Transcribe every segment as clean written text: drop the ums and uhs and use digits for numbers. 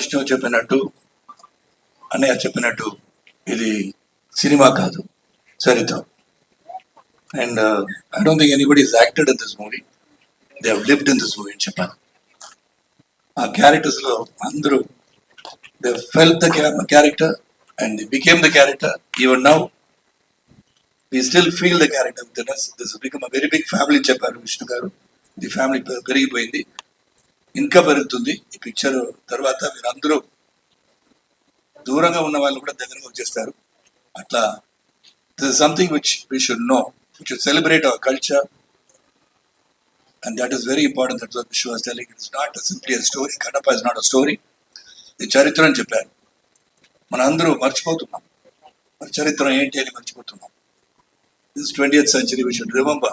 విష్ణు చెప్పినట్టు, అన్నయ్య చెప్పినట్టు, ఇది సినిమా కాదు, చరిత్ర. And I don't think anybody is acted in this movie, they have lived in this movie అని చెప్పాను. ఆ క్యారెక్టర్స్ లో అందరూ they felt the character and they became the character. Even now we still feel the character within us. This has become a very big family చెప్పారు విష్ణు గారు. The family పెరిగిపోయింది, ఇంకా పెరుగుతుంది. ఈ పిక్చర్ తర్వాత మీరందరూ దూరంగా ఉన్న వాళ్ళు కూడా దగ్గరకు వచ్చేస్తారు. అట్లా this is something which we should know, we should celebrate our culture, and that is very important. That's what Vishnu was telling. It's not simply a story. Kadapa is not a story, ఇది చరిత్ర అని చెప్పారు. మన అందరూ మర్చిపోతున్నాం, మన చరిత్ర ఏంటి అని మర్చిపోతున్నాం. This 20th century, we should remember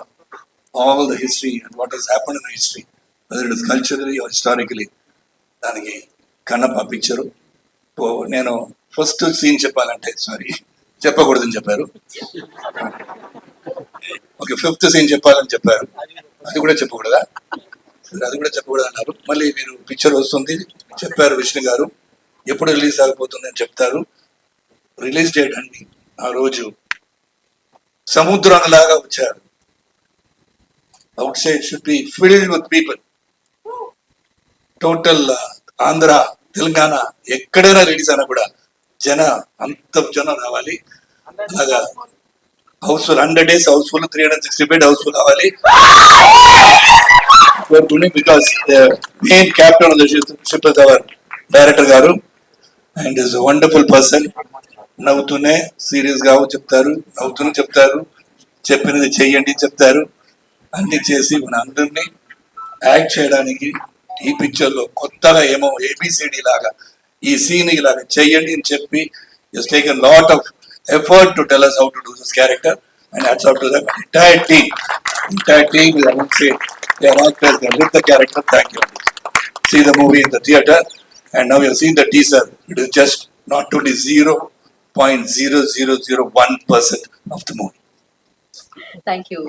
all the history and what has happened in the history, whether it is culturally or historically. దానికి కన్నప్ప పిక్చరు. నేను ఫస్ట్ సీన్ చెప్పాలంటే, సారీ చెప్పకూడదని చెప్పారు. ఓకే, ఫిఫ్త్ సీన్ చెప్పాలని చెప్పారు, అది కూడా చెప్పకూడదా? అది కూడా చెప్పకూడదు అన్నారు. మళ్ళీ మీరు పిక్చర్ వస్తుంది చెప్పారు విష్ణు గారు, ఎప్పుడు రిలీజ్ అయిపోతుంది అని చెప్తారు. రిలీజ్ డేట్ అండి ఆ రోజు సముద్రంలాగా వచ్చారు. Outside should be filled with people. Total Andhra, Telangana ఎక్కడైనా రిలీజ్ అయినా కూడా అంత జనం రావాలి. అలాగా house full 100 days house full, 360 bed house full అవ్వాలి. Because main captain of the ship is our director garu, and is wonderful person. నవ్వుతూనే సీరియస్ గా చెప్తారు, నవ్వుతూనే చెప్తారు, చెప్పినది చెయ్యండి చెప్తారు. అన్ని చేసి మన అందరినీ యాక్ట్ చేయడానికి ఈ పిక్చర్ లో కొత్తగా ఏమో ఏబిసిడి లాగా ఈ సీన్ ఇలాగా చెయ్యండి అని చెప్పి just take a lot of effort to tell us how to do this character, and that's up to the entire team. I won't say they are actors, they live the character. Thank you. See the movie in the theater, and now you have seen the teaser. It is just not only 0.0001% of the movie. Thank you.